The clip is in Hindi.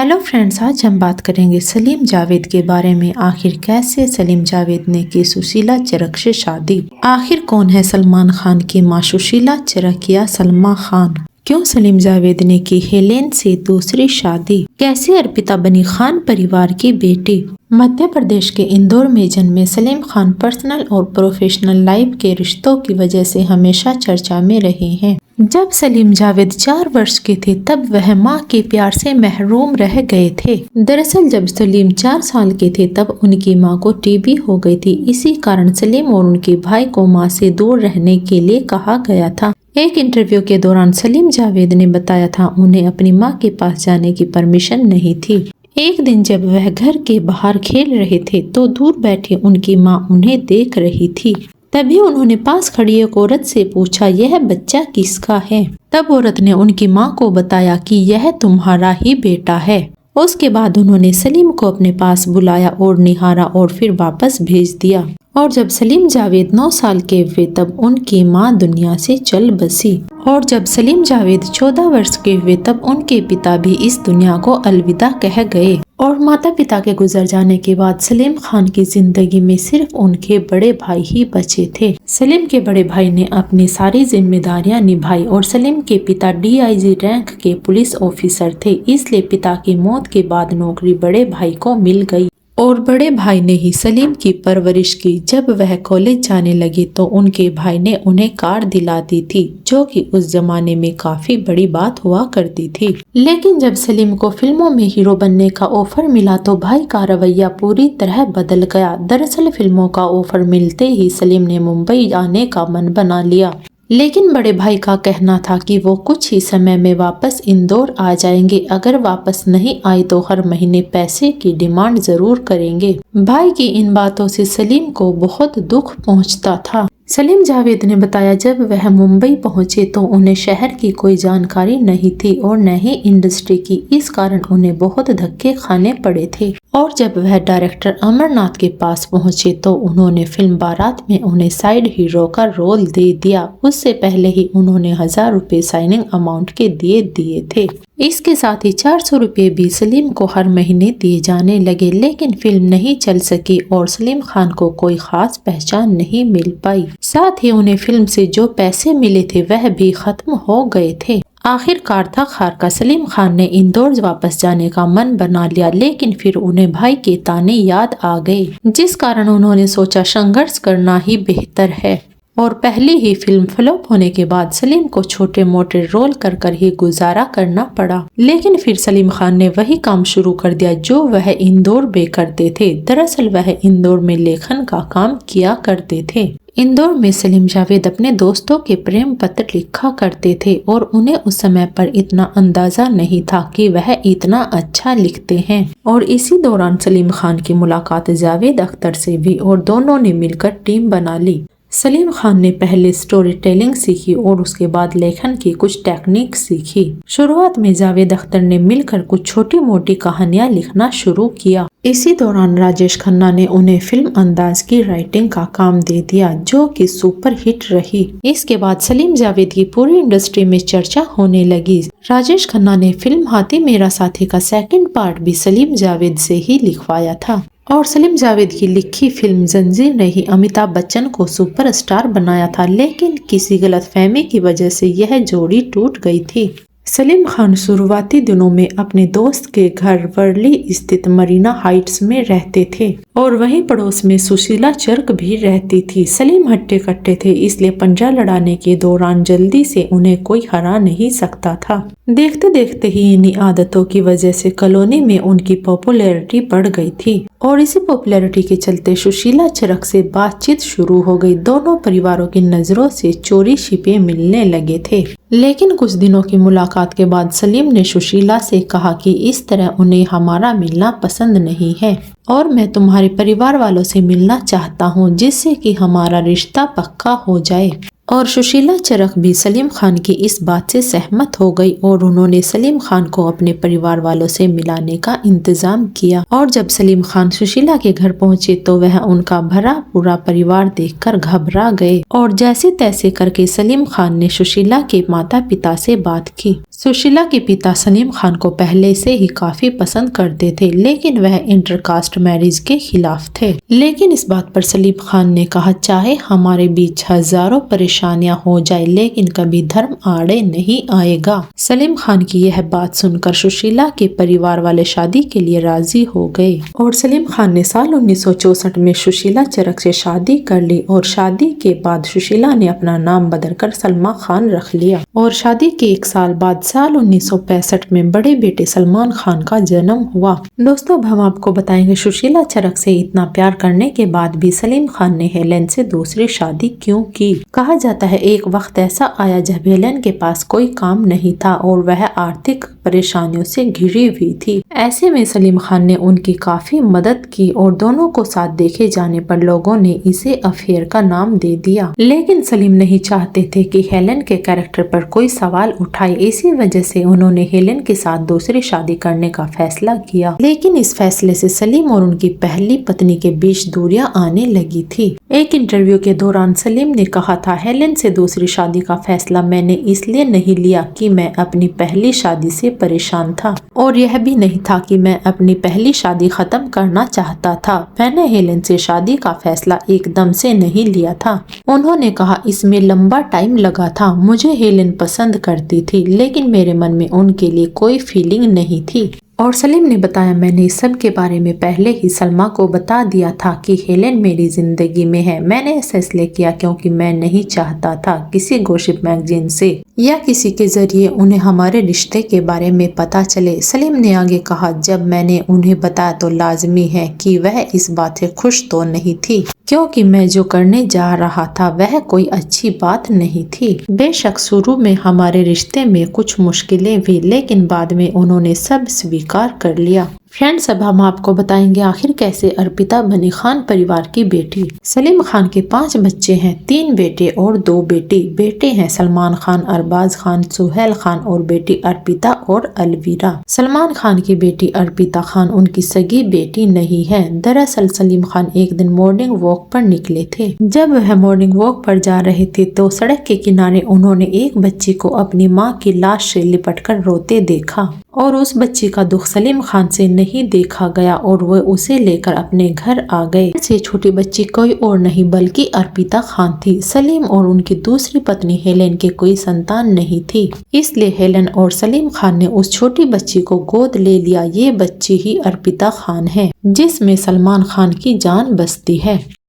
हेलो फ्रेंड्स, आज हम बात करेंगे सलीम जावेद के बारे में। आखिर कैसे सलीम जावेद ने की सुशीला चरक से शादी? आखिर कौन है सलमान खान की मां, सुशीला चरक या सलमा खान? क्यों सलीम जावेद ने की हेलेन से दूसरी शादी? कैसे अर्पिता बनी खान परिवार की बेटी? मध्य प्रदेश के इंदौर में जन्मे सलीम खान पर्सनल और प्रोफेशनल लाइफ के रिश्तों की वजह से हमेशा चर्चा में रहे हैं। जब सलीम जावेद 4 वर्ष के थे तब वह मां के प्यार से महरूम रह गए थे। दरअसल जब सलीम 4 साल के थे तब उनकी मां को टीबी हो गई थी। इसी कारण सलीम और उनके भाई को मां से दूर रहने के लिए कहा गया था। एक इंटरव्यू के दौरान सलीम जावेद ने बताया था उन्हें अपनी मां के पास जाने की परमिशन नहीं थी। एक दिन जब वह घर के बाहर खेल रहे थे तो दूर बैठी उनकी मां उन्हें देख रही थी। तभी उन्होंने पास खड़ी एक औरत से पूछा, यह बच्चा किसका है? तब औरत ने उनकी मां को बताया कि यह तुम्हारा ही बेटा है। उसके बाद उन्होंने सलीम को अपने पास बुलाया और निहारा और फिर वापस भेज दिया। और जब सलीम जावेद 9 साल के हुए तब उनकी मां दुनिया से चल बसी। और जब सलीम जावेद 14 वर्ष के हुए तब उनके पिता भी इस दुनिया को अलविदा कह गए। और माता पिता के गुजर जाने के बाद सलीम खान की जिंदगी में सिर्फ उनके बड़े भाई ही बचे थे। सलीम के बड़े भाई ने अपनी सारी जिम्मेदारियां निभाई और सलीम के पिता DIG रैंक के पुलिस ऑफिसर थे, इसलिए पिता की मौत के बाद नौकरी बड़े भाई को मिल गई और बड़े भाई ने ही सलीम की परवरिश की। जब वह कॉलेज जाने लगे तो उनके भाई ने उन्हें कार दिला दी थी, जो कि उस जमाने में काफी बड़ी बात हुआ करती थी। लेकिन जब सलीम को फिल्मों में हीरो बनने का ऑफर मिला तो भाई का रवैया पूरी तरह बदल गया। दरअसल फिल्मों का ऑफर मिलते ही सलीम ने मुंबई आने का मन बना लिया। लेकिन बड़े भाई का कहना था कि वो कुछ ही समय में वापस इंदौर आ जाएंगे। अगर वापस नहीं आए तो हर महीने पैसे की डिमांड जरूर करेंगे। भाई की इन बातों से सलीम को बहुत दुख पहुंचता था। सलीम जावेद ने बताया, जब वह मुंबई पहुंचे तो उन्हें शहर की कोई जानकारी नहीं थी और न ही इंडस्ट्री की। इस कारण उन्हें बहुत धक्के खाने पड़े थे। और जब वह डायरेक्टर अमरनाथ के पास पहुंचे तो उन्होंने फिल्म बारात में उन्हें साइड हीरो का रोल दे दिया। उससे पहले ही उन्होंने 1000 रुपए साइनिंग अमाउंट के दिए थे। इसके साथ ही 400 रुपए भी सलीम को हर महीने दिए जाने लगे। लेकिन फिल्म नहीं चल सकी और सलीम खान को कोई खास पहचान नहीं मिल पाई। साथ ही उन्हें फिल्म से जो पैसे मिले थे वह भी खत्म हो गए थे। आखिरकार थक-हार का सलीम खान ने इंदौर वापस जाने का मन बना लिया, लेकिन फिर उन्हें भाई के ताने याद आ गए, जिस कारण उन्होंने सोचा संघर्ष करना ही बेहतर है। और पहली ही फिल्म फ्लॉप होने के बाद सलीम को छोटे मोटे रोल कर ही गुजारा करना पड़ा। लेकिन फिर सलीम खान ने वही काम शुरू कर दिया जो वह इंदौर में करते थे। दरअसल वह इंदौर में लेखन का काम किया करते थे। इंदौर में सलीम जावेद अपने दोस्तों के प्रेम पत्र लिखा करते थे और उन्हें उस समय पर इतना अंदाजा नहीं था कि वह इतना अच्छा लिखते हैं। और इसी दौरान सलीम खान की मुलाकात जावेद अख्तर से भी और दोनों ने मिलकर टीम बना ली। सलीम खान ने पहले स्टोरी टेलिंग सीखी और उसके बाद लेखन की कुछ टेक्निक सीखी। शुरुआत में जावेद अख्तर ने मिलकर कुछ छोटी मोटी कहानियां लिखना शुरू किया। इसी दौरान राजेश खन्ना ने उन्हें फिल्म अंदाज की राइटिंग का काम दे दिया, जो कि सुपर हिट रही। इसके बाद सलीम जावेद की पूरी इंडस्ट्री में चर्चा होने लगी। राजेश खन्ना ने फिल्म हाथी मेरा साथी का सेकंड पार्ट भी सलीम जावेद से ही लिखवाया था। और सलीम जावेद की लिखी फिल्म जंजीर ने ही अमिताभ बच्चन को सुपरस्टार बनाया था, लेकिन किसी गलतफहमी की वजह से यह जोड़ी टूट गई थी। सलीम खान शुरुआती दिनों में अपने दोस्त के घर वर्ली स्थित मरीना हाइट्स में रहते थे और वहीं पड़ोस में सुशीला चरक भी रहती थी। सलीम हट्टे कट्टे थे, इसलिए पंजा लड़ाने के दौरान जल्दी से उन्हें कोई हरा नहीं सकता था। देखते देखते ही इन्हीं आदतों की वजह से कॉलोनी में उनकी पॉपुलैरिटी बढ़ गई थी और इसी पॉपुलैरिटी के चलते सुशीला चरक से बातचीत शुरू हो गई। दोनों परिवारों की नजरों से चोरी छिपे मिलने लगे थे। लेकिन कुछ दिनों की मुलाकात के बाद सलीम ने सुशीला से कहा कि इस तरह उन्हें हमारा मिलना पसंद नहीं है और मैं तुम्हारे परिवार वालों से मिलना चाहता हूँ, जिससे कि हमारा रिश्ता पक्का हो जाए। और सुशीला चरक भी सलीम खान की इस बात से सहमत हो गई और उन्होंने सलीम खान को अपने परिवार वालों से मिलाने का इंतजाम किया। और जब सलीम खान सुशीला के घर पहुंचे तो वह उनका भरा पूरा परिवार देखकर घबरा गए और जैसे तैसे करके सलीम खान ने सुशीला के माता पिता से बात की। सुशीला के पिता सलीम खान को पहले से ही काफी पसंद करते थे, लेकिन वह इंटरकास्ट मैरिज के खिलाफ थे। लेकिन इस बात पर सलीम खान ने कहा, चाहे हमारे बीच हजारों परेशानियां हो जाए, लेकिन कभी धर्म आड़े नहीं आएगा। सलीम खान की यह बात सुनकर सुशीला के परिवार वाले शादी के लिए राजी हो गए और सलीम खान ने साल 1964 में सुशीला चरक से शादी कर ली और शादी के बाद सुशीला ने अपना नाम बदलकर सलमा खान रख लिया और शादी के 1 साल बाद साल 1965 में बड़े बेटे सलमान खान का जन्म हुआ। दोस्तों, अब हम आपको बताएंगे सुशीला चरक से इतना प्यार करने के बाद भी सलीम खान ने हेलेन से दूसरी शादी क्यों की। कहा जाता है एक वक्त ऐसा आया जब हेलेन के पास कोई काम नहीं था और वह आर्थिक परेशानियों से घिरी हुई थी। ऐसे में सलीम खान ने उनकी काफी मदद की और दोनों को साथ देखे जाने पर लोगों ने इसे अफेयर का नाम दे दिया। लेकिन सलीम नहीं चाहते थे कि हेलेन के कैरेक्टर पर कोई सवाल उठाए, इसी वजह से उन्होंने हेलेन के साथ दूसरी शादी करने का फैसला किया। लेकिन इस फैसले से सलीम और उनकी पहली पत्नी के बीच दूरियां आने लगी थी। एक इंटरव्यू के दौरान सलीम ने कहा था, हेलेन से दूसरी शादी का फैसला मैंने इसलिए नहीं लिया कि मैं अपनी पहली शादी से परेशान था और यह भी नहीं था कि मैं अपनी पहली शादी खत्म करना चाहता था। मैंने हेलेन से शादी का फैसला एकदम से नहीं लिया था। उन्होंने कहा, इसमें लंबा टाइम लगा था। मुझे हेलेन पसंद करती थी, लेकिन मेरे मन में उनके लिए कोई फीलिंग नहीं थी। और सलीम ने बताया, मैंने इस सब के बारे में पहले ही सलमा को बता दिया था कि हेलेन मेरी जिंदगी में है। मैंने ऐसा इसलिए किया क्योंकि मैं नहीं चाहता था किसी गॉसिप मैगजीन से या किसी के जरिए उन्हें हमारे रिश्ते के बारे में पता चले। सलीम ने आगे कहा, जब मैंने उन्हें बताया तो लाजमी है कि वह इस बात से खुश तो नहीं थी क्योंकि मैं जो करने जा रहा था वह कोई अच्छी बात नहीं थी। बेशक शुरू में हमारे रिश्ते में कुछ मुश्किलें हुई, लेकिन बाद में उन्होंने सब स्वीकार कर लिया। फ्रेंड्स, अब हम आपको बताएंगे आखिर कैसे अर्पिता बनी खान परिवार की बेटी। सलीम खान के 5 बच्चे हैं, 3 बेटे और 2 बेटी। बेटे हैं सलमान खान, अरबाज खान, सुहेल खान और बेटी अर्पिता और अलवीरा। सलमान खान की बेटी अर्पिता खान उनकी सगी बेटी नहीं है। दरअसल सलीम खान एक दिन मॉर्निंग वॉक पर निकले थे। जब वह मॉर्निंग वॉक पर जा रहे थे तो सड़क के किनारे उन्होंने एक बच्ची को अपनी माँ की लाश से लिपटकर रोते देखा और उस बच्ची का दुख सलीम खान से नहीं देखा गया और वह उसे लेकर अपने घर आ गए। से छोटी बच्ची कोई और नहीं बल्कि अर्पिता खान थी। सलीम और उनकी दूसरी पत्नी हेलेन के कोई संतान नहीं थी, इसलिए हेलेन और सलीम खान ने उस छोटी बच्ची को गोद ले लिया। ये बच्ची ही अर्पिता खान है जिसमें सलमान खान की जान बसती है।